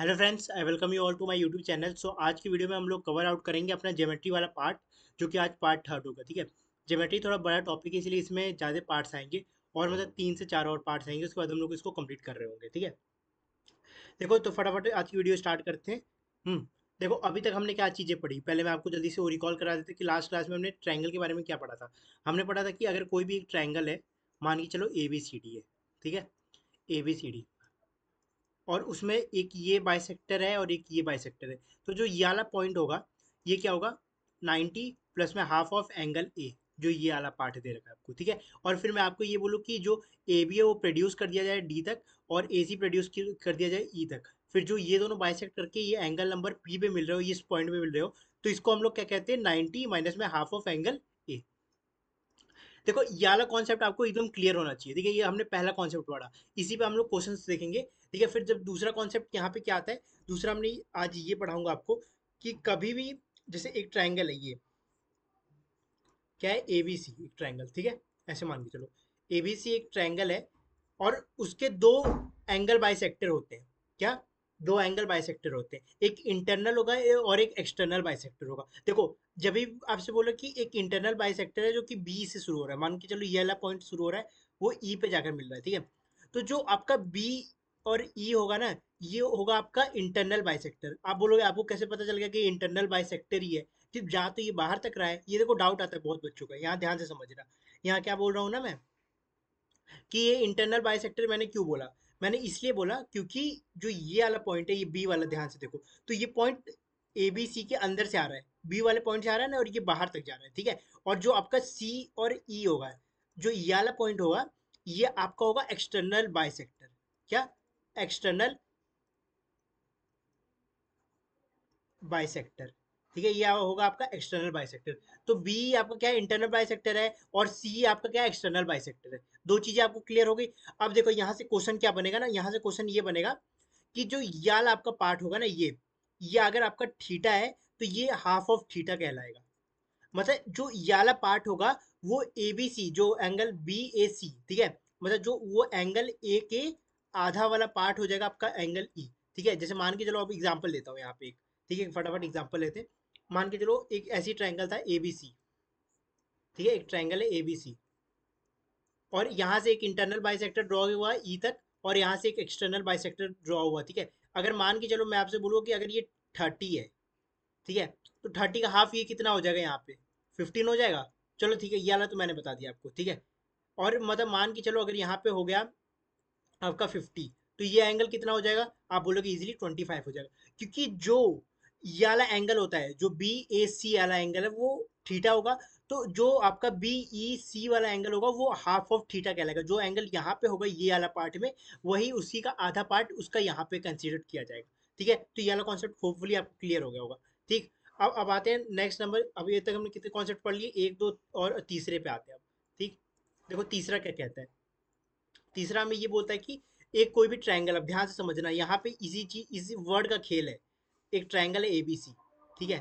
Hello friends, I welcome you all to my YouTube channel. So आज की video में हम लोग कवर आउट करेंगे अपना ज्योमेट्री वाला पार्ट, जो कि आज पार्ट थर्ड होगा। ठीक है, ज्योमेट्री थोड़ा बड़ा टॉपिक है, इसलिए इसमें ज़्यादा पार्ट्स आएंगे और मतलब 3 से 4 और पार्ट्स आएंगे। उसके बाद हम लोग इसको कंप्लीट कर रहे होंगे। ठीक है, देखो तो फटाफट आज की वीडियो स्टार्ट करते हैं। देखो अभी तक हमने क्या चीज़ें पढ़ी, पहले मैं आपको जल्दी से वो रिकॉल करा देते कि लास्ट क्लास में हमने ट्रायंगल के बारे में क्या पढ़ा था। हमने पढ़ा था कि अगर कोई भी एक ट्रायंगल है, मान के चलो ए बी सी डी है। ठीक है, ए बी सी डी, और उसमें एक ये बाइसेक्टर है और एक ये बाइसेक्टर है। तो जो ये वाला पॉइंट होगा, ये क्या होगा, 90 प्लस में हाफ ऑफ एंगल ए, जो ये वाला पार्ट दे रखा है आपको। ठीक है, और फिर मैं आपको ये बोलूँ कि जो ए बी है वो प्रोड्यूस कर दिया जाए डी तक, और ए सी प्रोड्यूस कर दिया जाए ई तक। फिर जो ये दोनों बाइसेक्ट करके ये एंगल नंबर पी पे मिल रहे हो, ये इस पॉइंट पे मिल रहे हो, तो इसको हम लोग क्या कहते हैं, 90 माइनस में हाफ ऑफ एंगल ए। देखो ये वाला कॉन्सेप्ट आपको एकदम क्लियर होना चाहिए। ठीक है, ये हमने पहला कॉन्सेप्ट पढ़ा, इसी पे हम लोग क्वेश्चंस देखेंगे। ठीक है, फिर जब दूसरा कॉन्सेप्ट यहाँ पे क्या आता है, दूसरा हमने आज ये पढ़ाऊंगा आपको कि कभी भी जैसे एक ट्रायंगल है, ये क्या है, ए बी सी एक ट्रायंगल। ठीक है, ऐसे मान के चलो ए बी सी एक ट्रायंगल है, और उसके दो एंगल बाइसेक्टर होते हैं। क्या, दो एंगल बाइसेक्टर होते हैं, एक इंटरनल होगा और एक एक्सटर्नल बाइसेक्टर होगा। देखो जब भी आपसे बोला कि एक इंटरनल बाइसेक्टर है जो कि बी से शुरू हो रहा है, मान के चलो ये वाला पॉइंट शुरू हो रहा है, वो ई पे जाकर मिल रहा है। ठीक है, तो जो आपका बी और ई होगा ना, ये होगा आपका इंटरनल बाइसेक्टर। आप बोलोगे आपको कैसे पता चल गया कि इंटरनल बाइसेक्टर ही है, कि जहाँ तो ये बाहर तक रहा है। ये देखो डाउट आता है बहुत बच्चों का, यहाँ ध्यान से समझना। यहाँ क्या बोल रहा हूँ ना मैं, कि ये इंटरनल बाइसेक्टर मैंने क्यों बोला, मैंने इसलिए बोला क्योंकि जो ये वाला पॉइंट है, ये बी वाला, ध्यान से देखो, तो ये पॉइंट ए बी सी के अंदर से आ रहा है, बी वाले पॉइंट से आ रहा है ना, और ये बाहर तक जा रहा है। ठीक है, और जो आपका सी और ई होगा, जो ये वाला पॉइंट होगा, ये आपका होगा एक्सटर्नल बाइसेक्टर। क्या, एक्सटर्नल बाइसेक्टर। ठीक है, ये होगा आपका एक्सटर्नल बाइसेक्टर। तो बी आपका क्या है, इंटरनल बाइसेक्टर है, और सी आपका क्या है, एक्सटर्नल बाइसेक्टर है। दो चीजें आपको क्लियर हो गई। अब देखो यहाँ से क्वेश्चन क्या बनेगा ना, यहाँ से क्वेश्चन ये बनेगा कि जो याल आपका पार्ट होगा ना, ये अगर आपका थीटा है, तो ये हाफ ऑफ थीटा कहलाएगा। मतलब जो ये वाला पार्ट होगा, वो ए बी सी, जो एंगल बी ए सी, ठीक है, मतलब जो वो एंगल ए के आधा वाला पार्ट हो जाएगा आपका एंगल ई। ठीक है, जैसे मान के चलो, अब एग्जांपल देता हूँ यहाँ पे एक। ठीक है, फटाफट एग्जांपल लेते हैं। मान के चलो एक ऐसी ट्रायंगल था ए बी सी। ठीक है, एक ट्रायंगल है ए बी सी, और यहाँ से एक इंटरनल बाइसेक्टर ड्रॉ हुआ ई तक, और यहाँ से एक एक्सटर्नल बाइसेक्टर ड्रॉ हुआ। ठीक है, अगर मान के चलो मैं आपसे बोलूँ कि अगर ये 30 है, ठीक है, तो 30 का हाफ ये कितना हो जाएगा, यहाँ पे 15 हो जाएगा। चलो ठीक है, ये वाला तो मैंने बता दिया आपको। ठीक है, और मतलब मान के चलो अगर यहाँ पे हो गया आपका 50, तो ये एंगल कितना हो जाएगा, आप बोलोगे इजीली 25 हो जाएगा, क्योंकि जो ये वाला एंगल होता है, जो बी ए सी वाला एंगल है, वो थीटा होगा। तो जो आपका बी ई सी वाला एंगल होगा, वो हाफ ऑफ थीटा कहलाएगा। जो एंगल यहाँ पे होगा ये वाला पार्ट में, वही उसी का आधा पार्ट उसका यहाँ पे कंसीडर किया जाएगा। ठीक है, तो ये वाला कॉन्सेप्ट होपफुली आपको क्लियर हो गया होगा। ठीक, अब आते हैं नेक्स्ट नंबर। अभी तक हमने कितने कॉन्सेप्ट पढ़ लिए, एक दो, और तीसरे पे आते हैं अब। ठीक, देखो तीसरा क्या कहता है। तीसरा में ये बोलता है कि एक कोई भी ट्रायंगल, अब ध्यान से समझना, यहाँ पे इसी चीज, इसी वर्ड का खेल है। एक ट्रायंगल है ए बी सी, ठीक है,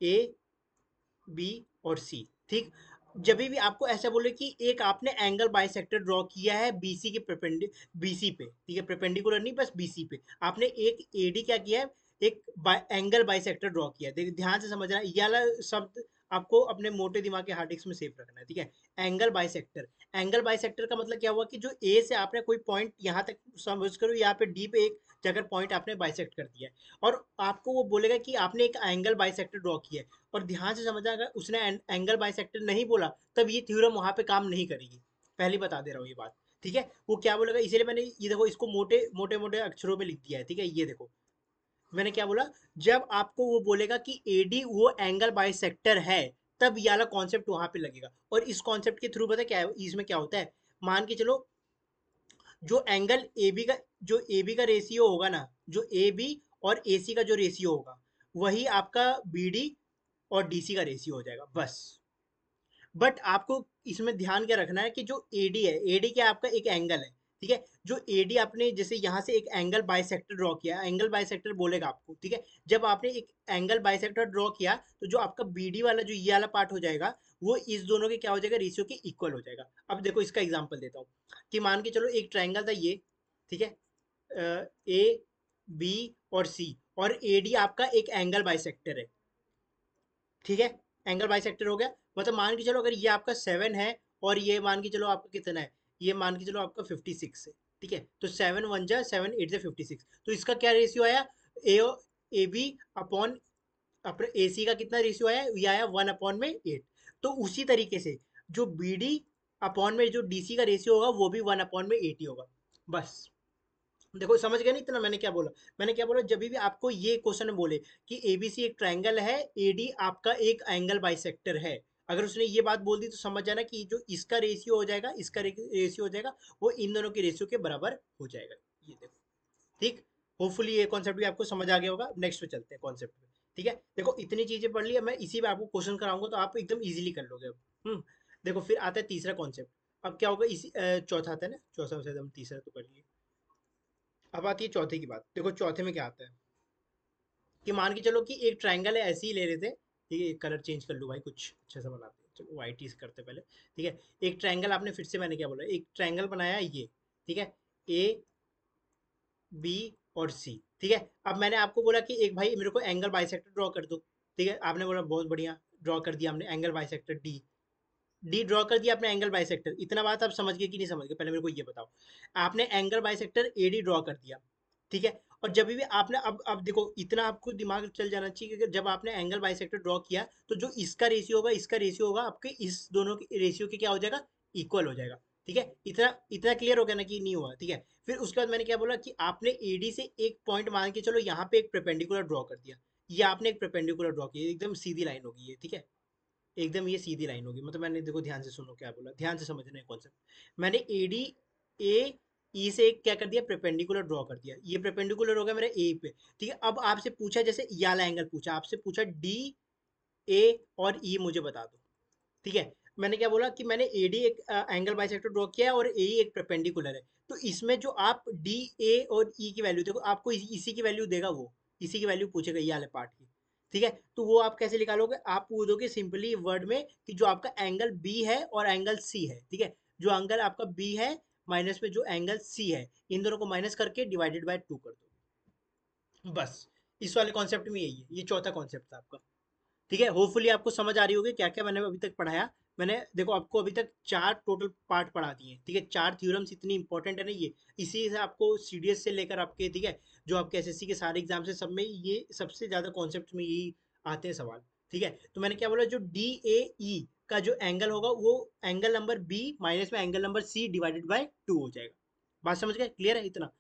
ए बी और सी। ठीक, जब भी आपको ऐसा बोले कि एक आपने एंगल बाइसेक्टर ड्रॉ किया है बीसी के बीसी पे, ठीक है, परपेंडिकुलर नहीं, बस बीसी पे आपने एक एडी क्या किया है, एक एंगल बाइसेक्टर ड्रॉ किया है। ध्यान से समझना, ये वाला शब्द आपको अपने मोटे दिमाग के हार्ड डिस्क में सेव रखना है। ठीक है, एंगल बाइसेक्टर। एंगल बाइसेक्टर का मतलब क्या हुआ कि जो ए से आपने कोई पॉइंट यहाँ तक समझ करो, यहाँ पे डी पे एक जगह पॉइंट आपने बाइसेक्ट कर दिया है, और आपको वो बोलेगा कि आपने एक एंगल बाइसेक्टर ड्रॉ किया है। और ध्यान से समझना, अगर उसने एंगल बाइसेक्टर नहीं बोला, तब ये थ्योरम वहां पे काम नहीं करेगी। पहले बता दे रहा हूँ ये बात। ठीक है, वो क्या बोलेगा, इसीलिए मैंने ये देखो इसको मोटे मोटे मोटे अक्षरों में लिख दिया है। ठीक है, ये देखो मैंने क्या बोला, जब आपको वो बोलेगा कि एडी वो एंगल बाइसेक्टर है, तब ये वाला कॉन्सेप्ट वहां पे लगेगा। और इस कॉन्सेप्ट के थ्रू पता क्या है, इसमें क्या होता है, मान के चलो जो एंगल ए बी का, जो ए बी का रेशियो होगा ना, जो ए बी और ए सी का जो रेशियो होगा, वही आपका बी डी और डी सी का रेशियो हो जाएगा, बस। बट आपको इसमें ध्यान क्या रखना है कि जो एडी है, एडी क्या आपका एक एंगल है। ठीक है, जो एडी आपने जैसे यहाँ से एक एंगल बाइसेक्टर ड्रॉ किया, एंगल बाइसेक्टर बोलेगा आपको। ठीक है, जब आपने एक एंगल बाइसेक्टर ड्रॉ किया, तो जो आपका बीडी वाला जो ये वाला पार्ट हो जाएगा, वो इस दोनों के क्या हो जाएगा, रेशियो के इक्वल हो जाएगा। अब देखो इसका एग्जाम्पल देता हूँ, कि मान के चलो एक ट्राइंगल था ये, ठीक है, ए बी और सी, और ए डी आपका एक एंगल बाइसेक्टर है, ठीक है। एंगल बाइसेक्टर हो गया, मतलब मान के चलो अगर ये आपका 7 है और ये मान के चलो आपका कितना है, ये मान के चलो आपका 56 है, ठीक है। तो 7 1 जा 7 8 जा 56, तो इसका क्या रेशियो आया, ए ए बी अपॉन अपने ए सी का कितना रेशियो आया, ये आया 1/8। तो उसी तरीके से जो बी डी अपॉन में जो डी सी का रेशियो होगा वो भी 1/8 ही होगा। बस देखो समझ गए ना इतना मैंने क्या बोला। मैंने क्या बोला, जब भी आपको ये क्वेश्चन में बोले कि एबीसी एक ट्रायंगल है, एडी आपका एक एंगल बाइसेक्टर है, अगर उसने ये बात बोल दी तो समझ जाना कि जो इसका रेशियो हो जाएगा, इसका रेशियो हो जाएगा, वो इन दोनों के रेशियो के बराबर हो जाएगा। ये देखो, ठीक। होपफुली ये कॉन्सेप्ट भी आपको समझ आ गया होगा। नेक्स्ट पे चलते हैं कॉन्सेप्ट पे, ठीक है। देखो इतनी चीजें पढ़ ली, अब मैं इसी पे आपको क्वेश्चन कराऊंगा तो आप एकदम इजीली कर लोगे अब। देखो फिर आता है तीसरा कॉन्सेप्ट। अब क्या होगा, इसी चौथा आता है ना, चौथा से हम तीसरा तो कर लिए। अब आती है चौथे की बात। देखो चौथे में क्या आता है कि मान के चलो कि एक ट्रायंगल है, ऐसे ही ले रहे थे, ठीक है। कलर चेंज कर लो भाई, कुछ अच्छा सा बनाते हैं, चलो वाइट ही करते हैं पहले, ठीक है। एक ट्रायंगल आपने, फिर से मैंने क्या बोला, एक ट्रायंगल बनाया ये, ठीक है, ए बी और सी, ठीक है। अब मैंने आपको बोला कि एक भाई मेरे को एंगल बाइसेक्टर ड्रॉ कर दो, ठीक है। आपने बोला बहुत बढ़िया, ड्रॉ कर दिया हमने angle bisector D, D draw कर दिया आपने एंगल बाइसेक्टर। इतना बात आप समझ गए कि नहीं समझ गए, पहले मेरे को ये बताओ। आपने angle bisector A D draw कर दिया, ठीक है। और जब भी आपने, अब देखो इतना आपको दिमाग चल जाना चाहिए कि जब आपने एंगल बाइसेक्टर ड्रॉ किया तो जो इसका रेशियो होगा, इसका रेशियो होगा आपके इस दोनों के रेशियो के क्या हो जाएगा, इक्वल हो जाएगा, ठीक है। इतना इतना क्लियर हो गया ना कि नहीं हुआ, ठीक है। फिर उसके बाद मैंने क्या बोला कि आपने एडी से एक पॉइंट मान के चलो यहाँ पे एक परपेंडिकुलर ड्रॉ कर दिया, ये आपने एक परपेंडिकुलर ड्रॉ किया, एकदम सीधी लाइन होगी ये, ठीक है। एकदम ये सीधी लाइन होगी, मतलब मैंने, देखो ध्यान से सुनो क्या बोला, ध्यान से समझना है कॉन्सेप्ट। मैंने ए डी ए ई से एक क्या कर दिया, परपेंडिकुलर ड्रॉ कर दिया, ये परपेंडिकुलर हो गया मेरा ए पे, ठीक है। अब आपसे पूछा, जैसे ये वाला एंगल पूछा, आपसे पूछा डी ए और ई मुझे बता दो, ठीक है। मैंने क्या बोला कि मैंने ए डी एक एंगल बाइसेक्टर ड्रॉ किया है और ए एक परपेंडिकुलर है, तो इसमें जो आप डी ए और ई की वैल्यू देखो, आपको इसी की वैल्यू देगा वो, इसी की वैल्यू पूछेगा ये वाले पार्ट की, ठीक है। तो वो आप कैसे निकालोगे, आप पूछोगे सिंपली वर्ड में कि जो आपका एंगल बी है और एंगल सी है, ठीक है। जो एंगल आपका बी है माइनस में जो एंगल सी है, इन दोनों को माइनस करके डिवाइडेड बाय 2 कर दो, बस। इस वाले कॉन्सेप्ट में यही है, ये चौथा कॉन्सेप्ट था आपका, ठीक है। होपफुली आपको समझ आ रही होगी क्या क्या मैंने अभी तक पढ़ाया। मैंने देखो आपको अभी तक 4 टोटल पार्ट पढ़ा दिए, ठीक है। 4 थ्योरम्स इतनी इंपॉर्टेंट है ना ये, इसी से आपको सीडीएस से लेकर आपके, ठीक है, जो आपके एसएससी के सारे एग्जाम से सब में ये सबसे ज्यादा कॉन्सेप्ट में यही आते हैं सवाल, ठीक है। तो मैंने क्या बोला, जो डी ए ई का जो एंगल होगा वो एंगल नंबर बी माइनस में angle number C divided by 2 हो जाएगा। बात समझ गए, क्लियर है इतना।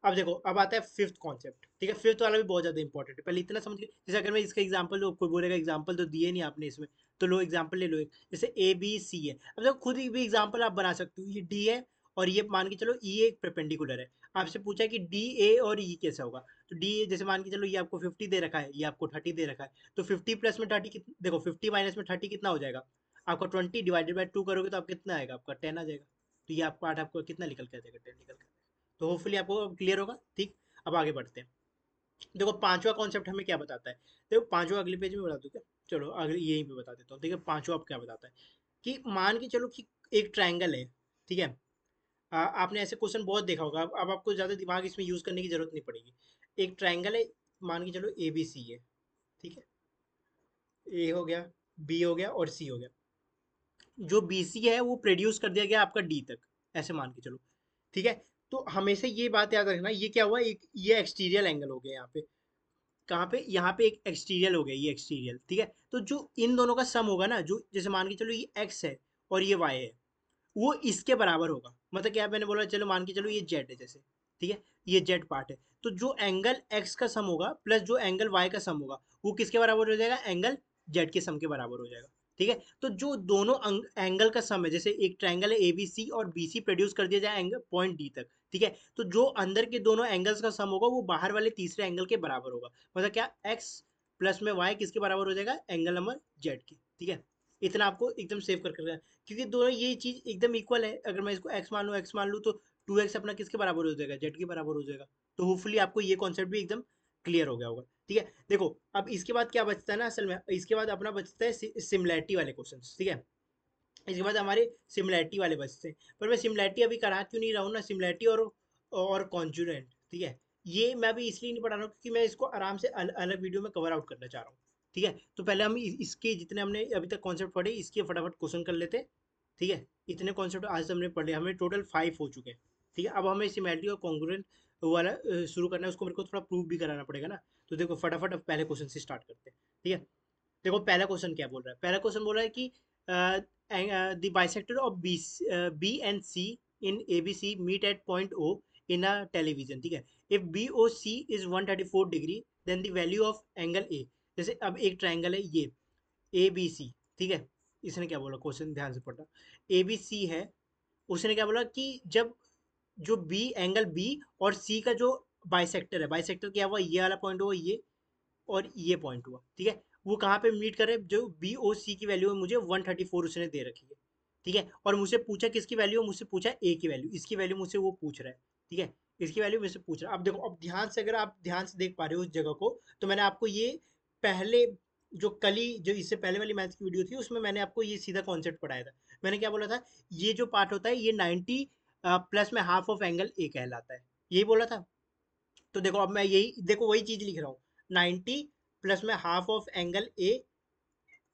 अब देखो, अब आता है फिफ्थ कॉन्सेप्ट, ठीक है। फिफ्थ वाला भी बहुत ज्यादा इंपॉर्टेंट है, पहले इतना समझ के, जैसे अगर मैं इसका एग्जांपल दो, कोई बोलेगा एग्जांपल तो दिए नहीं आपने इसमें, तो लो एग्जांपल ले लो एक, जैसे ए बी सी है। अब देखो खुद ही भी एग्जांपल आप बना सकते हो, ये डी है और ये मान के चलो ई एक परपेंडिकुलर है। आपसे पूछा है कि डी ए और ई कैसा होगा, तो डी जैसे मान के चलो ये आपको 50 दे रखा है, ये आपको 30 दे रखा है, तो 50 प्लस में 30 देखो 50 माइनस में 30 कितना हो जाएगा आपका, 20 डिवाइडेड बाय 2 करोगे तो आप कितना आएगा, आपका 10 आ जाएगा। तो ये आप पार्ट आपको कितना निकल के आ जाएगा, 10 निकल के। तो होपफुली आपको क्लियर होगा, ठीक। अब आगे बढ़ते हैं। देखो पांचवा कॉन्सेप्ट हमें क्या बताता है, देखो पांचवा अगले पेज में बता दूं क्या, चलो अगले यहीं पे बता देता हूँ, ठीक है। पांचवा आप क्या बताता है कि मान के चलो कि एक ट्रायंगल है, ठीक है। आपने ऐसे क्वेश्चन बहुत देखा होगा, अब आपको ज्यादा दिमाग इसमें यूज करने की जरूरत नहीं पड़ेगी। एक ट्रायंगल है, मान के चलो ए बी सी है, ठीक है। ए हो गया, बी हो गया और सी हो गया। जो बी सी है वो प्रोड्यूस कर दिया गया आपका डी तक, ऐसे मान के चलो, ठीक है। तो हमेशा ये बात याद रखना, ये क्या हुआ, एक ये एक्सटीरियल एंगल हो गया यहाँ पे, कहाँ पे, यहाँ पे एक एक्सटीरियल हो गया, ये एक्सटीरियल, ठीक है। तो जो इन दोनों का सम होगा ना, जो जैसे मान के चलो ये एक्स है और ये वाई है, वो इसके बराबर होगा। मतलब क्या, मैंने बोला चलो मान के चलो ये जेड है जैसे, ठीक है, ये जेड पार्ट है, तो जो एंगल एक्स का सम होगा प्लस जो एंगल वाई का सम होगा, वो किसके बराबर हो जाएगा, एंगल जेड के सम के बराबर हो जाएगा, ठीक है। तो जो दोनों एंगल का सम है, जैसे एक ट्रायंगल है ए बी सी और बी सी प्रोड्यूस कर दिया जाए एंगल पॉइंट डी तक, ठीक है। तो जो अंदर के दोनों एंगल्स का सम होगा वो बाहर वाले तीसरे एंगल के बराबर होगा। मतलब क्या, एक्स प्लस में वाई किसके बराबर हो जाएगा, एंगल नंबर जेड की, ठीक है। इतना आपको एकदम सेव कर कर, क्योंकि दोनों ये चीज एकदम इक्वल है, अगर मैं इसको एक्स मान लूँ तो 2x अपना किसके बराबर हो जाएगा, जेड के बराबर हो जाएगा। तो होपफुली आपको ये कॉन्सेप्ट भी एकदम क्लियर हो गया होगा, ठीक है। देखो अब इसके बाद क्या बचता है ना, असल में इसके बाद अपना बचता है सिमिलैरिटी वाले क्वेश्चन, ठीक है। इसके बाद हमारे सिमिलैरिटी वाले बचते हैं, पर मैं सिमिलैरिटी अभी करा क्यों नहीं रहा हूँ ना, सिमिलैरिटी और कॉन्जुरेंट, ठीक है। ये मैं अभी इसलिए नहीं पढ़ा रहा हूँ क्योंकि मैं इसको आराम से अलग वीडियो में कवर आउट करना चाह रहा हूँ। ठीक है, तो पहले हम इसके जितने हमने अभी तक कॉन्सेप्ट पढ़े इसके फटाफट क्वेश्चन कर लेते हैं। ठीक है, इतने कॉन्सेप्ट आज हमने पढ़े, हमें टोटल 5 हो चुके हैं। ठीक है, अब हमें सिमेट्री और कॉन्ग्रुएंट वाला शुरू करना है, उसको मेरे को थोड़ा प्रूव भी कराना पड़ेगा ना। तो देखो फटाफट अब पहले क्वेश्चन से स्टार्ट करते हैं। ठीक है, देखो पहला क्वेश्चन क्या बोल रहा है। पहला क्वेश्चन बोल रहा है कि the bisector of B and C in A B C meet at point O in a television. ठीक है, if B O C is 134 degree then the value of angle A. जैसे अब एक ट्राइंगल है ये ए बी सी। ठीक है, इसने क्या बोला, क्वेश्चन ध्यान से पढ़ना। ए बी सी है, उसने क्या बोला कि जब जो बी एंगल बी और सी का जो बाइसेक्टर है, बाइसेक्टर क्या हुआ, ये वाला पॉइंट हुआ ये, और ये पॉइंट हुआ। ठीक है, वो कहाँ पे मीट करे, जो बी ओ सी की वैल्यू है मुझे 134 उसने दे रखी है। ठीक है, और मुझसे पूछा किसकी वैल्यू, मुझसे पूछा ए की वैल्यू, इसकी वैल्यू मुझसे वो पूछ रहा है। ठीक है, इसकी वैल्यू मुझसे पूछ रहा है। अब देखो, अब ध्यान से अगर आप ध्यान से देख पा रहे हो उस जगह को, तो मैंने आपको ये पहले जो कली जो इससे पहले वाली मैथ की वीडियो थी उसमें मैंने आपको ये सीधा कॉन्सेप्ट पढ़ाया था। मैंने क्या बोला था, ये जो पार्ट होता है ये 90 प्लस में हाफ ऑफ एंगल ए कहलाता है, यही बोला था। तो देखो अब मैं यही देखो वही चीज लिख रहा हूँ, 90 प्लस में half of angle A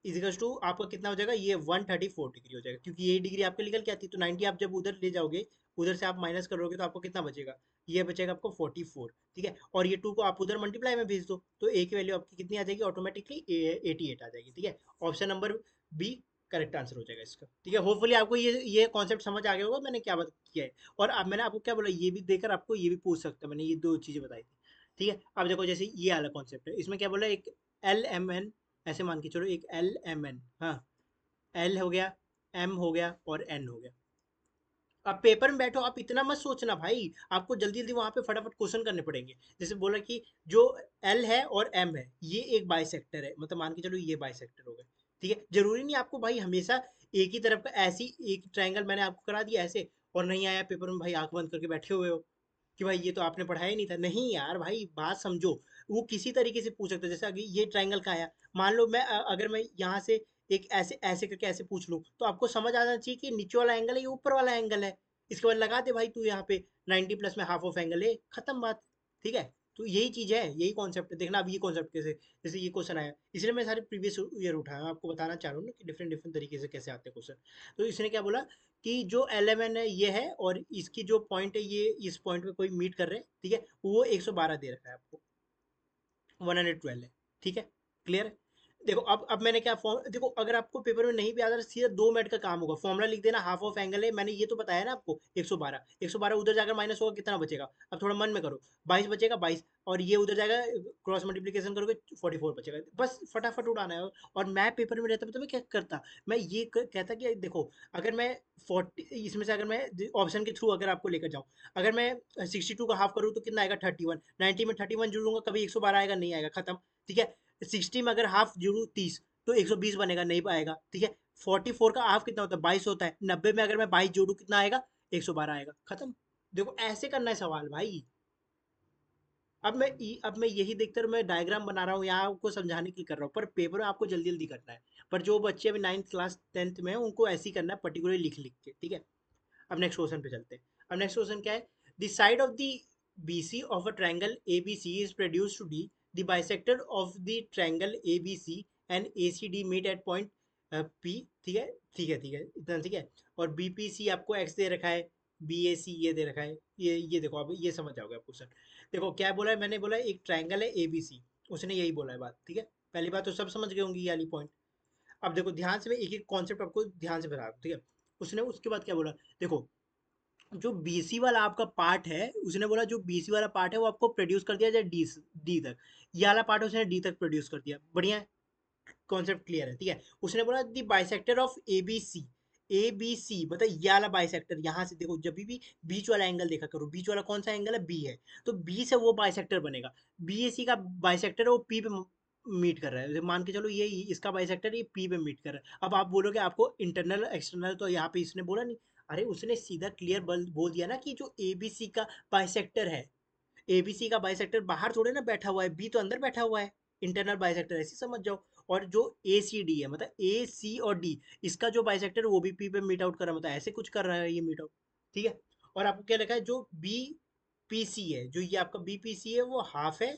equals to आपका कितना हो जाएगा, ये 134 डिग्री हो जाएगा, क्योंकि ये डिग्री आपके निकल के आती है। तो 90 आप जब उधर ले जाओगे, उधर से आप माइनस करोगे तो आपको कितना बचेगा, ये बचेगा आपको 44। ठीक है, और ये 2 को आप उधर मल्टीप्लाई में भेज दो तो ए की वैल्यू आपकी कितनी आ जाएगी, ऑटोमेटिकली 88 आ जाएगी। ठीक है, option number B correct answer हो जाएगा इसका। ठीक है, होपफुली आपको ये कॉन्सेप्ट समझ आ गया होगा मैंने क्या बात किया है। और अब मैंने आपको क्या बोला, ये भी देकर आपको ये भी पूछ सकता है, मैंने ये दो चीजें बताई थी। ठीक है, अब देखो जैसे ये वाला कॉन्सेप्ट है, इसमें क्या बोला, एक एल एम एन, ऐसे मान के चलो एक एल एम एन, हाँ, एल हो गया, एम हो गया और एन हो गया। अब पेपर में बैठो, आप इतना मत सोचना भाई, आपको जल्दी जल्दी वहां पे फटाफट क्वेश्चन करने पड़ेंगे। जैसे बोला कि जो एल है और एम है ये एक बाइसेक्टर है, मतलब मान के चलो ये बाइसेक्टर हो गए। ठीक है, जरूरी नहीं आपको भाई हमेशा एक ही तरफ का ऐसी एक ट्रायंगल मैंने आपको करा दिया ऐसे, और नहीं आया पेपर में भाई आंख बंद करके बैठे हुए हो कि भाई ये तो आपने पढ़ाया ही नहीं था। नहीं यार भाई, बात समझो, वो किसी तरीके से पूछ सकते हो। जैसे अभी ये ट्रायंगल का आया, मान लो मैं अगर मैं यहाँ से एक ऐसे ऐसे करके ऐसे पूछ लूँ, तो आपको समझ आना चाहिए कि नीचे वाला एंगल है ये ऊपर वाला एंगल है। इसके बाद लगा दे भाई तू यहाँ पे 90 प्लस में हाफ ऑफ एंगल है, खत्म बात। ठीक है, तो यही चीज है, यही कॉन्सेप्ट है। देखना अब ये कॉन्सेप्ट कैसे, जैसे ये क्वेश्चन आया, इसलिए मैं सारे प्रीवियस ईयर उठाया, आपको बताना चाह रहा हूँ ना कि डिफरेंट डिफरेंट तरीके से कैसे आते हैं क्वेश्चन। तो इसने क्या बोला कि जो एल एम एन है ये है, और इसकी जो पॉइंट है ये इस पॉइंट पे कोई मीट कर रहे हैं। ठीक है, वो 112 दे रखा है आपको, 112 है। ठीक है, क्लियर है। देखो अब मैंने क्या फॉर्म, देखो अगर आपको पेपर में नहीं भी आता सीधा 2 मिनट का काम होगा, फॉर्मूला लिख देना, हाफ ऑफ एंगल है, मैंने ये तो बताया ना आपको 112, 112 उधर जाकर माइनस होगा कितना बचेगा, अब थोड़ा मन में करो, 22 बचेगा, 22, और ये उधर जाएगा, क्रॉस मल्टीप्लीकेशन करोगे 44 बचेगा, बस फटाफट उड़ाना है। और मैं पेपर में रहता तो मैं क्या करता, मैं ये कहता कि देखो अगर मैं 40 इसमें से अगर मैं ऑप्शन के थ्रू अगर आपको लेकर जाऊँ, अगर मैं 62 का हाफ करूँ तो कितना आएगा 31, 90 में 31 जोड़ूंगा कभी 112 आएगा, नहीं आएगा, खत्म। ठीक है, 60 में अगर हाफ जोड़ू 30 तो 120 बनेगा, नहीं आएगा। ठीक है, 44 का हाफ कितना होता है 22 होता है, 90 में अगर मैं 22 जोड़ू कितना आएगा, 112 आएगा, खत्म। देखो ऐसे करना है सवाल भाई। अब मैं यही देखकर मैं डायग्राम बना रहा हूँ यहाँ आपको समझाने की कर रहा हूँ, पर पेपर में आपको जल्दी जल्दी करना है। पर जो बच्चे अभी 9th क्लास 10th में है उनको ऐसे ही करना है, पर्टिकुलरली लिख लिख के। ठीक है, अब नेक्स्ट क्वेश्चन पे चलते हैं। अब नेक्स्ट क्वेश्चन क्या है, the side of the BC of a triangle ABC is produce to D the bisector of the triangle ABC and ACD meet at point P। ठीक है, ठीक है, ठीक है, इतना ठीक है। और BPC आपको x दे रखा है, BAC ये दे रखा है, ये देखो अब ये समझ जाओगे आप क्वेश्चन। देखो क्या बोला है, मैंने बोला है एक ट्रायंगल है ABC, उसने यही बोला है बात। ठीक है, पहली बात तो सब समझ गए होंगे ये वाली पॉइंट। अब देखो ध्यान से, मैं एक एक कॉन्सेप्ट आपको ध्यान से बता रहा हूँ। ठीक है, उसने उसके बाद क्या बोला, देखो जो BC वाला आपका पार्ट है, उसने बोला जो BC वाला पार्ट है वो आपको प्रोड्यूस कर दिया जाए डी तक, ये वाला पार्ट उसने डी तक प्रोड्यूस कर दिया, बढ़िया है, कॉन्सेप्ट क्लियर है। ठीक है, उसने बोला दी बाइसेक्टर ऑफ ABC, ABC मतलब ये वाला बाइसेक्टर, यहाँ से देखो जब भी बीच वाला एंगल देखा करो, बीच वाला कौन सा एंगल है, बी है, तो बी से वो बाइसेक्टर बनेगा, BAC का बाइसेक्टर है वो पी पे मीट कर रहा है, जैसे मान के चलो ये इसका बाइसेक्टर ये पी पे मीट कर रहा है। अब आप बोलोगे आपको इंटरनल एक्सटर्नल तो यहाँ पे इसने बोला नहीं, अरे उसने सीधा क्लियर बोल दिया ना कि जो ABC का बाइसेक्टर है, ABC का बाइसेक्टर बाहर थोड़े ना बैठा हुआ है, बी तो अंदर बैठा हुआ है, इंटरनल बाइसेक्टर ऐसे समझ जाओ। और जो ACD है मतलब AC और D, इसका जो बाइसेक्टर है वो भी P पे मीट आउट कर रहा है, मतलब ऐसे कुछ कर रहा है ये मीट आउट। ठीक है, और आपको क्या लिखा है, जो पीसी है, जो ये आपका बीपीसी है वो हाफ है,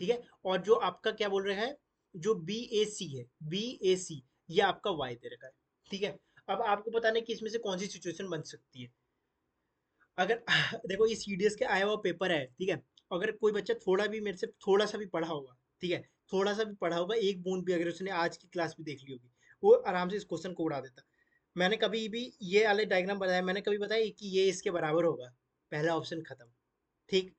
ठीक है। और जो आपका क्या बोल रहा है, जो बी ए सी है, बी ए सी, ये आपका वाई दे रखा है, ठीक है। अब आपको पता नहीं कि इसमें से कौन सी सिचुएशन बन सकती है। अगर देखो ये सीडीएस के आया हुआ पेपर है, ठीक है। अगर कोई बच्चा थोड़ा भी मेरे से थोड़ा सा भी पढ़ा होगा, ठीक है, थोड़ा सा भी पढ़ा होगा, एक बूंद भी अगर उसने आज की क्लास भी देख ली होगी, वो आराम से इस क्वेश्चन को उड़ा देता। मैंने कभी भी ये वाले डायग्राम बताया, मैंने कभी बताया कि ये इसके बराबर होगा, पहला ऑप्शन खत्म, ठीक।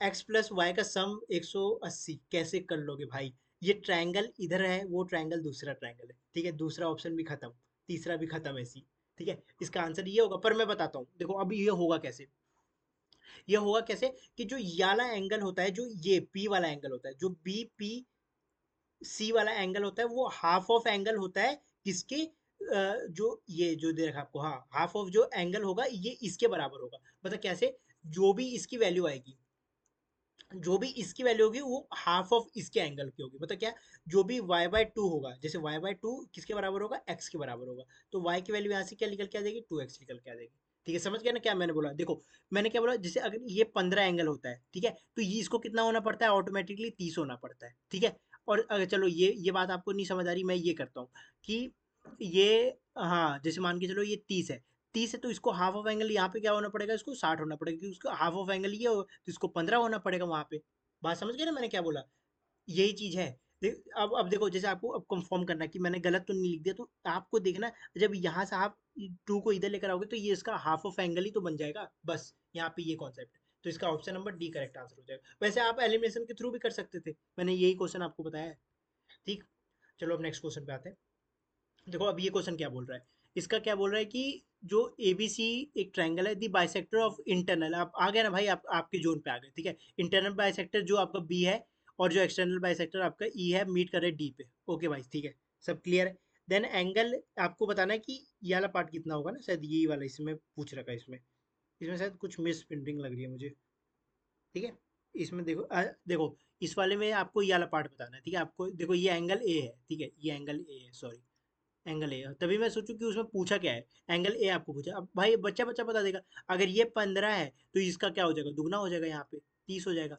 एक्स प्लस वाई का सम 180 कैसे कर लोगे भाई? ये ट्रायंगल इधर है, वो ट्रायंगल दूसरा ट्रायंगल है, ठीक है। दूसरा ऑप्शन भी खत्म, तीसरा भी खत्म, ऐसी, ठीक है। इसका आंसर ये होगा, पर मैं बताता हूँ, देखो अब ये होगा कैसे। ये होगा कैसे कि जो ये वाला एंगल होता है, जो ये पी वाला एंगल होता है, जो बी पी सी वाला एंगल होता है, वो हाफ ऑफ एंगल होता है किसके, जो ये जो दे रखा है आपको, हाँ, हाफ ऑफ जो एंगल होगा ये इसके बराबर होगा। मतलब कैसे? जो भी इसकी वैल्यू आएगी, जो भी इसकी वैल्यू होगी वो हाफ ऑफ इसके एंगल की होगी। मतलब क्या? जो भी y बाय टू होगा, जैसे y बाय टू किसके बराबर होगा, x के बराबर होगा, तो y की वैल्यू यहाँ से क्या निकल के आ जाएगी, 2x निकल के आ जाएगी, ठीक है। समझ गया ना क्या मैंने बोला? देखो मैंने क्या बोला, जैसे अगर ये 15 एंगल होता है, ठीक है, तो ये इसको कितना होना पड़ता है, ऑटोमेटिकली 30 होना पड़ता है, ठीक है। और अगर चलो ये बात आपको नहीं समझ आ रही, मैं ये करता हूँ कि ये, हाँ, जैसे मान के चलो ये 30 है, 30 है, तो इसको हाफ ऑफ एंगल यहाँ पे क्या होना पड़ेगा, इसको 60 होना पड़ेगा, क्योंकि उसका हाफ ऑफ एंगल ये हो, तो इसको 15 होना पड़ेगा वहाँ पे। बात समझ गए ना मैंने क्या बोला? यही चीज है। अब देखो, जैसे आपको अब कंफर्म करना है कि मैंने गलत तो नहीं लिख दिया, तो आपको देखना, जब यहाँ से आप टू को इधर लेकर आओगे तो ये इसका हाफ ऑफ एंगल ही तो बन जाएगा, बस यहाँ पे ये कॉन्सेप्ट है। तो इसका option number D correct answer हो जाएगा। वैसे आप एलिमिनेशन के थ्रू भी कर सकते थे, मैंने यही क्वेश्चन आपको बताया है, ठीक। चलो अब नेक्स्ट क्वेश्चन पे आते हैं। देखो अब ये क्वेश्चन क्या बोल रहा है, इसका क्या बोल रहा है कि जो ए बी सी एक ट्रायंगल है, दी बाइसेक्टर ऑफ इंटरनल, आप आ गए ना भाई, आप आपके जोन पे आ गए, ठीक है। इंटरनल बाइसेक्टर जो आपका बी है, और जो एक्सटर्नल बाइसेक्टर आपका ई है, मीट कर रहे डी पे, ओके भाई, ठीक है, सब क्लियर है। देन एंगल आपको बताना है कि ये वाला पार्ट कितना होगा ना, शायद यही वाला इसमें पूछ रखा है, इसमें इसमें शायद कुछ मिस प्रिंटिंग लग रही है मुझे, ठीक है। इसमें देखो देखो, इस वाले में आपको ये वाला पार्ट बताना है, ठीक है। आपको देखो ये एंगल ए है, ठीक है, ये एंगल ए है, सॉरी, एंगल ए, तभी मैं सोचूं कि उसमें पूछा क्या है, एंगल ए आपको पूछा। अब भाई बच्चा बच्चा बता देगा, अगर ये 15 है तो इसका क्या हो जाएगा, दुगना हो जाएगा, यहाँ पे 30 हो जाएगा।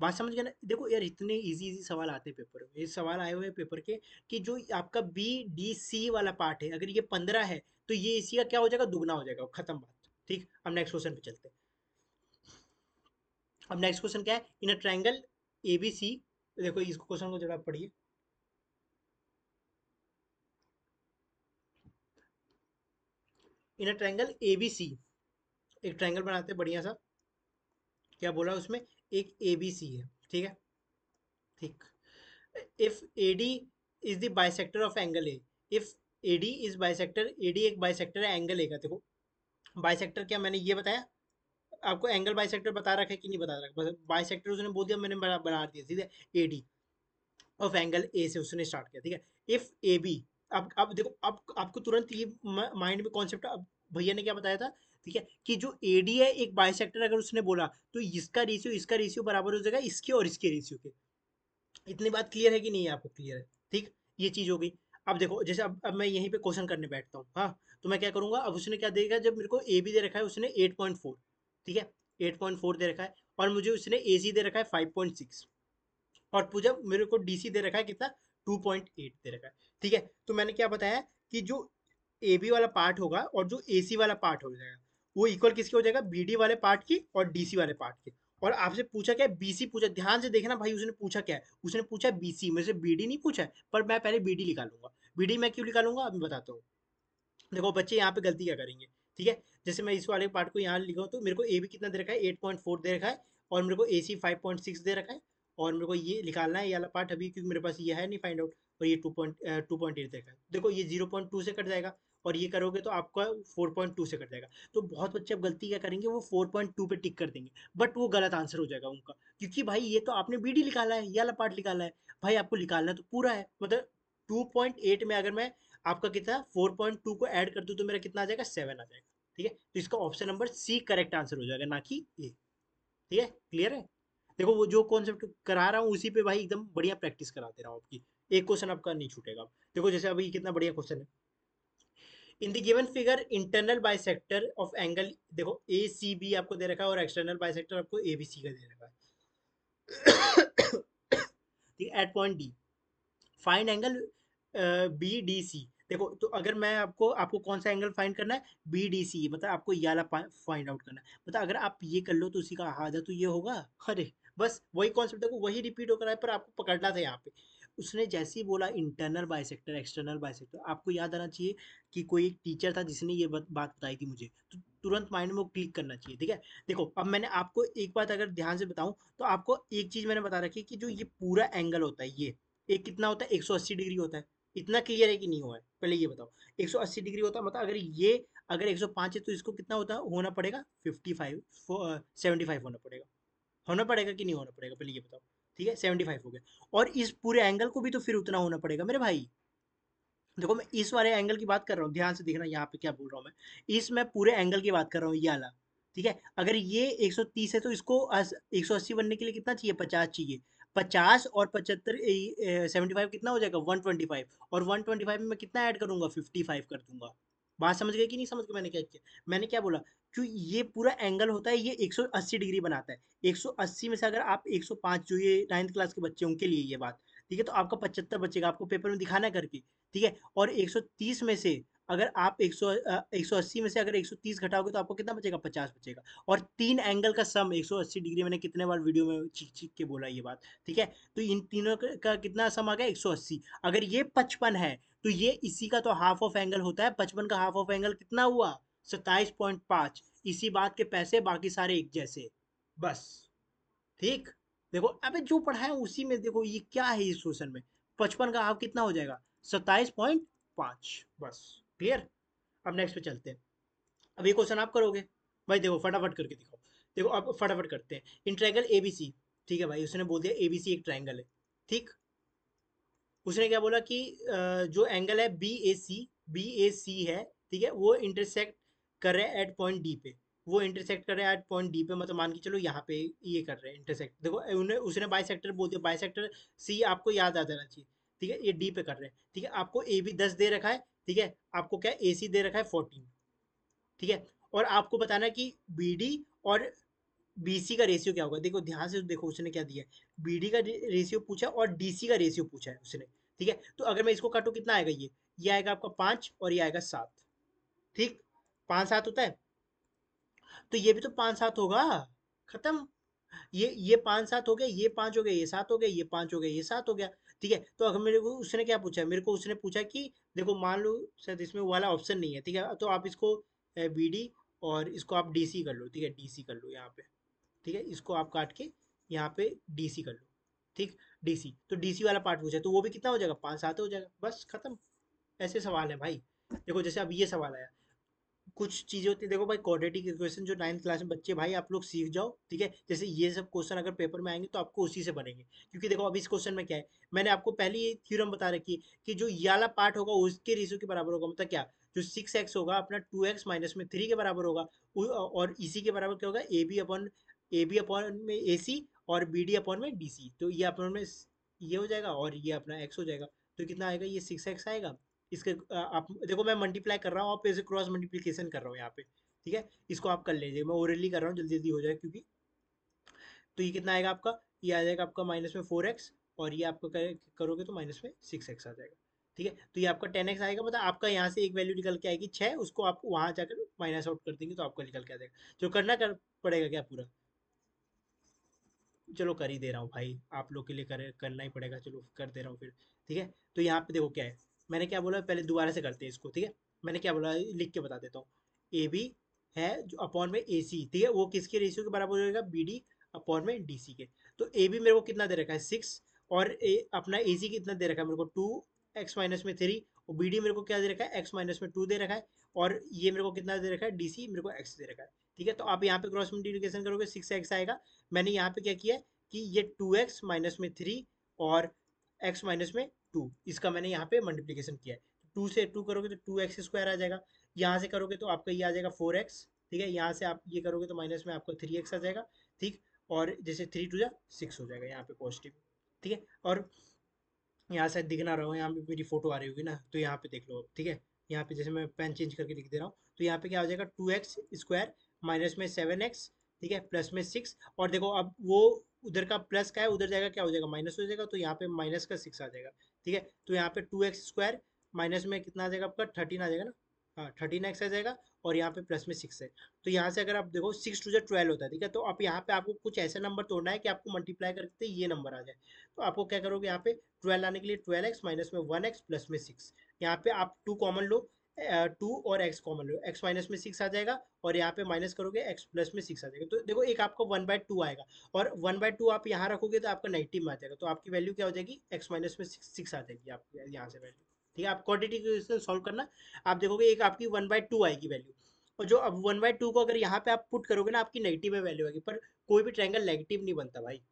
बात समझ गए ना? देखो यार, इतने इजी इजी सवाल आते हैं पेपर में, ये सवाल आए हुए हैं पेपर के, कि जो आपका बी डी सी वाला पार्ट है, अगर ये 15 है तो ये इसी का क्या हो जाएगा, दुगना हो जाएगा, खत्म बात, ठीक। अब नेक्स्ट क्वेश्चन पे चलते हैं। अब नेक्स्ट क्वेश्चन क्या है, इन अ ट्रायंगल ए बी सी, देखो इस क्वेश्चन को जरा पढ़िए। इन अ ट्रायंगल ए बी सी, एक ट्रायंगल बनाते हैं बढ़िया सा, क्या बोला उसमें, एक ए बी सी है, ठीक है, ठीक। If A D is the bisector of angle A, if A D is bisector, A D एक बाइसेक्टर है एंगल ए का। देखो बाइसेक्टर क्या, मैंने ये बताया आपको, एंगल बाइसेक्टर बता रखा है कि नहीं बता रखा, बस बाइसेक्टर उसने बोल दिया, मैंने बना दिया सीधे, ए डी ऑफ एंगल ए से उसने स्टार्ट किया, ठीक है। इफ ए बी, अब देखो, अब आपको तुरंत ये माइंड में कॉन्सेप्ट, अब भैया ने क्या बताया था, ठीक है, कि जो ए डी है एक बाइसेक्टर, अगर उसने बोला तो इसका रेशियो बराबर हो जाएगा इसके और इसके रेशियो के। इतनी बात क्लियर है कि नहीं है आपको, क्लियर है, ठीक। ये चीज हो गई। अब देखो, जैसे अब मैं यहीं पे क्वेश्चन करने बैठता हूँ, हाँ, तो मैं क्या करूंगा, अब उसने क्या देगा, जब मेरे को ए बी दे रखा है उसने 8.4, ठीक है, 8.4 दे रखा है, और मुझे उसने ए सी दे रखा है 5.6, और पूजा मेरे को डी सी दे रखा है कितना, 2.8 दे रखा है, ठीक है। तो मैंने क्या बताया कि जो ए बी वाला पार्ट होगा और जो ए सी वाला पार्ट हो जाएगा, वो इक्वल किसके हो जाएगा, बी डी वाले पार्ट की और डी सी वाले पार्ट की। और आपसे पूछा क्या है, बीसी पूछा, ध्यान से देखना भाई, उसने पूछा क्या है, उसने पूछा बीसी, मेरे से बीडी नहीं पूछा है, पर मैं पहले बीडी निकालूंगा। बीडी मैं क्यों निकालूंगा अभी बताता हूँ। देखो बच्चे यहाँ पे गलती क्या करेंगे, ठीक है। जैसे मैं इस वाले पार्ट को यहाँ लिखा हूँ, तो मेरे को ए बी कितना दे रखा है, 8.4 दे रखा है, और मेरे को ए सी 5.6 दे रखा है, और मेरे को ये निकालना है ये वाला पार्ट अभी, क्योंकि मेरे पास ये है नहीं फाइंड आउट, और ये 2.8 देखा है। देखो ये 0.2 से कट जाएगा, और ये करोगे तो आपका 4.2 से कट जाएगा। तो बहुत बच्चे अब गलती क्या करेंगे, वो 4.2 पे टिक कर देंगे, बट वो गलत आंसर हो जाएगा उनका, क्योंकि भाई ये तो आपने बीडी निकाला है, ये वाला पार्ट निकाला है, भाई आपको निकालना तो पूरा है। मतलब 2.8 में अगर मैं आपका कितना 4.2 को ऐड कर दूं तो मेरा कितना आ जाएगा, 7 आ जाएगा, ठीक है। तो इसका option number C correct answer हो जाएगा, ना कि ए, ठीक है, क्लियर है। देखो वो जो कॉन्सेप्ट करा रहा हूँ उसी पे भाई एकदम बढ़िया प्रैक्टिस कराते रहा हूँ आपकी, एक क्वेश्चन आपका नहीं छूटेगा। देखो जैसे अभी कितना बढ़िया क्वेश्चन है, in the given figure internal bisector of angle, देखो ए सी बी आपको दे रखा है और एक्सटर्नल बाइसेक्टर आपको ए बी सी का दे रखा है। ठीक है, at point D find angle B D C. देखो तो अगर मैं आपको आपको कौन सा एंगल फाइंड करना है, बी डी सी, मतलब आपको ये वाला फाइंड आउट करना है। मतलब अगर आप ये कर लो तो उसी का आधा तो ये होगा। अरे बस वही कॉन्सेप्ट, देखो वही रिपीट होकर है, पर आपको पकड़ना था यहाँ पे। उसने जैसे ही बोला इंटरनल बाइसेक्टर एक्सटर्नल बाइसेक्टर, आपको याद आना चाहिए कि कोई एक टीचर था जिसने ये बात बताई थी मुझे, तो तुरंत माइंड में वो क्लिक करना चाहिए। ठीक है, देखो अब मैंने आपको एक बात अगर ध्यान से बताऊं तो आपको एक चीज मैंने बता रखी है कि जो ये पूरा एंगल होता है ये कितना होता है, 180 डिग्री होता है। इतना क्लियर है कि नहीं हुआ है, पहले ये बताओ। 180 डिग्री होता है, मतलब अगर ये अगर 105 है तो इसको कितना होता होना पड़ेगा, 55 75 होना पड़ेगा कि नहीं होना पड़ेगा, पहले ये बताओ। ठीक है, 75 हो गया। और इस पूरे एंगल को भी तो फिर उतना होना पड़ेगा मेरे भाई। देखो मैं इस वाले एंगल की बात कर रहा हूँ, ध्यान से देखना यहाँ पे क्या बोल रहा हूँ मैं। इस मैं पूरे एंगल की बात कर रहा हूँ, ये वाला। ठीक है, अगर ये 130 है तो इसको 180 बनने के लिए कितना चाहिए, 50 चाहिए। 50 और 75 75 कितना हो जाएगा, 125। और 125 में मैं कितना ऐड करूंगा, 55 कर दूंगा। बात समझ गए कि नहीं समझ गए मैंने क्या किया, मैंने क्या बोला। क्यों, ये पूरा एंगल होता है, ये 180 डिग्री बनाता है। 180 में से अगर आप 105, जो ये 9th क्लास के बच्चे उनके लिए ये बात, ठीक है, तो आपका 75 बचेगा, आपको पेपर में दिखाना है करके। ठीक है, और 130 में से अगर आप 180 में से अगर 130 घटाओगे तो आपको कितना बचेगा, 50 बचेगा। और तीन एंगल का सम 180 डिग्री, मैंने कितने बार वीडियो में चीख चीख के बोला ये बात। ठीक है, तो इन तीनों का कितना सम आ गया, 180। अगर ये 55 है तो ये इसी का तो हाफ ऑफ एंगल होता है। 55 का हाफ ऑफ एंगल कितना हुआ, 27.5। इसी बात के पैसे, बाकी सारे एक जैसे, बस। ठीक, देखो अबे जो पढ़ा है उसी में देखो, ये क्या है इस क्वेश्चन में। 55 का हाफ कितना हो जाएगा, 27.5, बस। क्लियर। अब नेक्स्ट पे चलते हैं। अब ये क्वेश्चन आप करोगे भाई, देखो फटाफट करके दिखाओ। देखो अब फटाफट करते हैं। इन ट्रायंगल एबीसी, ठीक है भाई, उसने बोल दिया एबीसी एक ट्रायंगल है। ठीक, उसने क्या बोला कि जो एंगल है बी ए सी है, ठीक है, वो इंटरसेक्ट कर रहे हैं एट पॉइंट डी पे। वो इंटरसेक्ट कर रहे हैं एट पॉइंट डी पे, मतलब मान के चलो यहाँ पे ये कर रहे हैं इंटरसेक्ट। देखो उन्हें उसने बाइसेक्टर बोल दिया, बाइसेक्टर सी आपको याद आ जाना चाहिए। ठीक है, ये डी पे कर रहे हैं। ठीक है, आपको ए बी 10 दे रखा है। ठीक है, आपको क्या ए सी दे रखा है 14। ठीक है, और आपको बताना है कि बी डी और बीसी का रेशियो क्या होगा। देखो ध्यान से देखो उसने क्या दिया है, बीडी का रेशियो पूछा है और डीसी का रेशियो पूछा है उसने। ठीक है, तो अगर मैं इसको काटूं कितना आएगा, ये आएगा आपका 5 और ये आएगा 7। ठीक, 5 7 होता है, तो ये भी तो 5 7 होगा। खत्म। ये 5 7 हो गया, ये 5 हो गया, ये 7 हो गया, ये 5 हो गया, ये 7 हो गया। ठीक है, तो अगर मेरे को उसने क्या पूछा, मेरे को उसने पूछा कि देखो मान लो शायद इसमें वो वाला ऑप्शन नहीं है। ठीक है, तो आप इसको बीडी और इसको आप डीसी कर लो। ठीक है, डीसी कर लो यहाँ पे। ठीक है, इसको आप काट के यहाँ पे डीसी कर लो। ठीक, डीसी तो डीसी वाला पार्ट पूछा है, तो वो भी कितना हो जाएगा, 5 7 हो जाएगा, बस खत्म। ऐसे सवाल है भाई। देखो जैसे अब ये सवाल आया, कुछ चीजें होती है, देखो भाई क्वाड्रेटिक इक्वेशन जो 9th क्लास में बच्चे भाई आप लोग सीख जाओ। ठीक है, जैसे ये सब क्वेश्चन अगर पेपर में आएंगे तो आपको उसी से बनेंगे। क्योंकि देखो अब इस क्वेश्चन में क्या है, मैंने आपको पहले ही थ्योरम बता रखी है कि जो ये वाला पार्ट होगा उसके रेशियो के बराबर होगा। मतलब क्या, जो 6x होगा अपना 2x माइनस में 3 के बराबर होगा। और इसी के बराबर क्या होगा, ए बी अपॉन में ए सी और बी डी अपॉन में डी सी। तो ये अपॉन में ये हो जाएगा और ये अपना x हो जाएगा। तो कितना आएगा, ये 6x आएगा। इसके आप देखो मैं मल्टीप्लाई कर रहा हूँ, आप ऐसे क्रॉस मल्टीप्लिकेशन कर रहा हूँ यहाँ पे। ठीक है, इसको आप कर लीजिए, मैं ओरली कर रहा हूँ, जल्दी जल्दी हो जाए क्योंकि। तो ये कितना आएगा आपका, ये आ जाएगा आपका माइनस में 4x, और ये आपको करोगे तो माइनस में 6x आ जाएगा। ठीक है, तो ये आपका 10x आएगा, मतलब आपका यहाँ से एक वैल्यू निकल के आएगी 6, उसको आप वहाँ जाकर माइनस आउट कर देंगे तो आपका निकल के आ जाएगा। जो करना कर पड़ेगा क्या पूरा, चलो कर ही दे रहा हूँ भाई, आप लोग के लिए करना ही पड़ेगा, चलो कर दे रहा हूँ फिर। ठीक है, तो यहाँ पे देखो क्या है, मैंने क्या बोला, पहले दोबारा से करते हैं इसको। ठीक है, मैंने क्या बोला लिख के बता देता हूँ। ए बी है जो अपॉन में ए सी, ठीक है, वो किसके रेशियो के बराबर हो जाएगा, बी डी अपॉन में डी सी के। तो ए बी मेरे को कितना दे रखा है, 6। और अपना ए सी कितना दे रखा है मेरे को, 2x माइनस में 3। और बी डी मेरे को क्या दे रखा है, एक्स माइनस में 2 दे रखा है। और ये मेरे को कितना दे रखा है, डी सी मेरे को एक्स दे रखा है। ठीक है, तो आप यहाँ पे क्रॉस मल्टीप्लिकेशन करोगे 6x आएगा। मैंने यहाँ पे क्या किया है कि ये 2x माइनस में 3 और x माइनस में 2, इसका मैंने यहाँ पे मल्टीप्लिकेशन किया है। 2 से 2 करोगे तो 2x स्क्वायर आ जाएगा। यहाँ से करोगे तो आपका ये आ जाएगा 4x। ठीक है, यहाँ से आप ये करोगे तो माइनस में आपका 3x आ जाएगा। ठीक, और जैसे 3 टू जा 6 हो जाएगा यहाँ पे पॉजिटिव। ठीक है, और यहाँ से दिख ना रहा हो, यहाँ पे मेरी फोटो आ रही होगी ना, तो यहाँ पे देख लो। ठीक है, यहाँ पे जैसे मैं पेन चेंज करके लिख दे रहा हूँ, तो यहाँ पे क्या हो जाएगा 2x² माइनस में 7x, ठीक है, प्लस में 6। और देखो अब वो उधर का प्लस का है, उधर जाएगा क्या हो जाएगा माइनस हो जाएगा, तो यहाँ पे माइनस का 6 आ जाएगा, ठीक है। तो यहाँ पे 2x² माइनस में कितना आ जाएगा आपका 13 आ जाएगा ना, हाँ 13x आ जाएगा, और यहाँ पे प्लस में 6 है। तो यहाँ से अगर आप देखो 6 टू 12 होता है, ठीक है। तो अब यहाँ पे आपको कुछ ऐसा नंबर तोड़ना है कि आपको मल्टीप्लाई करके ये नंबर आ जाए। तो आपको क्या करोगे, यहाँ पे 12 लाने के लिए 12x माइनस में 1x प्लस में 6, यहाँ पे आप 2 कॉमन लो, 2 और x कॉमन लो, x माइनस में 6 आ जाएगा, और यहाँ पे माइनस करोगे x प्लस में 6 आ जाएगा। तो देखो एक आपका 1/2 आएगा, और 1/2 आप यहाँ रखोगे तो आपका नेगेटिव में आ जाएगा, तो आपकी वैल्यू क्या हो जाएगी, x माइनस में 6 आ जाएगी आपकी यहाँ से वैल्यू, ठीक है। आप क्वाड्रेटिक इक्वेशन सॉल्व करना, आप देखोगे एक आपकी 1/2 आएगी वैल्यू, और जो अब 1/2 को अगर यहाँ पे आप पुट करोगे ना, आपकी नेगेटिव में वैल्यू आएगी, पर कोई भी ट्रायंगल नेगेटिव नहीं बनता भाई,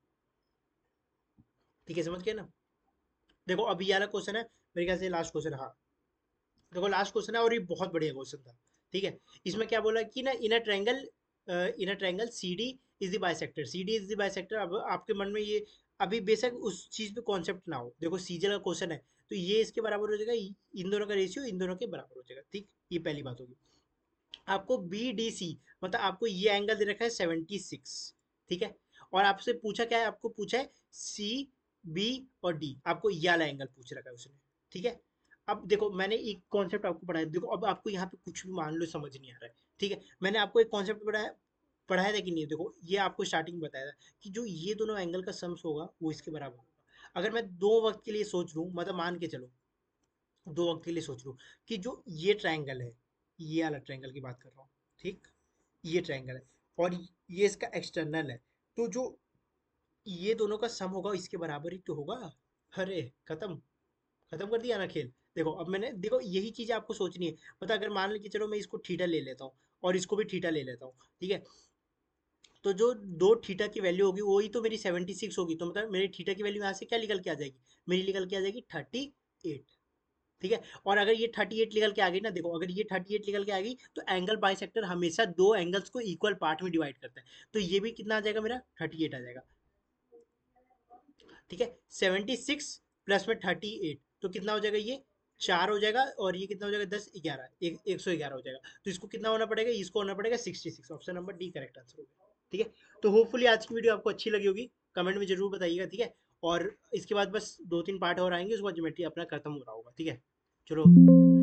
ठीक है, समझ गए ना। देखो अभी ये वाला क्वेश्चन है, मेरे ख्याल से लास्ट क्वेश्चन, हाँ देखो लास्ट क्वेश्चन है, और ये बहुत बढ़िया क्वेश्चन था, ठीक है। इसमें क्या बोला कि ना, in a triangle C D is the bisector, C D is the bisector. अब आपके मन में ये, अभी बेशक उस चीज पे कॉन्सेप्ट ना हो, देखो सीजल का क्वेश्चन है, तो ये इसके बराबर हो जाएगा, इन दोनों का रेशियो इन दोनों के बराबर हो जाएगा, ठीक, ये पहली बात होगी। आपको बी डी सी, मतलब आपको ये एंगल दे रखा है 76, ठीक है। और आपसे पूछा क्या है, आपको पूछा है सी बी और डी, आपको ये वाला एंगल पूछ रखा है उसने, ठीक है। अब देखो मैंने एक कॉन्सेप्ट आपको पढ़ाया, देखो अब आपको यहाँ पे कुछ भी मान लो समझ नहीं आ रहा है, ठीक है। मैंने आपको एक कॉन्सेप्ट पढ़ाया, पढ़ाया था कि नहीं, देखो ये आपको स्टार्टिंग में बताया था कि जो ये दोनों एंगल का सम्स होगा वो इसके बराबर होगा। अगर मैं दो वक्त के लिए सोच लूँ, मतलब मान के चलो दो वक्त के लिए सोच लूँ कि जो ये ट्रायंगल है, ये वाला ट्रायंगल की बात कर रहा हूँ, ठीक, ये ट्रायंगल है, और ये इसका एक्सटर्नल है, तो जो ये दोनों का सम होगा इसके बराबर ही तो होगा। अरे खत्म, खत्म कर दिया ना खेल। देखो अब मैंने, देखो यही चीज आपको सोचनी है, मतलब अगर मान लो कि चलो मैं इसको थीटा ले लेता हूँ, और इसको भी थीटा ले लेता हूँ, ठीक है। तो जो दो थीटा की वैल्यू होगी वही तो मेरी 76 होगी, तो मतलब मेरी थीटा की वैल्यू यहाँ से क्या निकल के आ जाएगी, मेरी निकल के आ जाएगी 38, ठीक है। और अगर ये 38 निकल के आ गई ना, देखो अगर ये 38 निकल के आ गई, तो एंगल बाइसेक्टर हमेशा दो एंगल्स को इक्वल पार्ट में डिवाइड करता है, तो ये भी कितना आ जाएगा मेरा 38 आ जाएगा, ठीक है। 76 प्लस में 38, तो कितना हो जाएगा, ये 4 हो जाएगा, और ये कितना हो जाएगा 10 11, 111 हो जाएगा। तो इसको कितना होना पड़ेगा, इसको होना पड़ेगा 66, option number D correct answer होगा, ठीक है। तो होपफुली आज की वीडियो आपको अच्छी लगी होगी, कमेंट में जरूर बताइएगा, ठीक है। और इसके बाद बस 2 3 पार्ट और आएंगे, उसके बाद ज्योमेट्री अपना खत्म हो रहा होगा, ठीक है। चलो।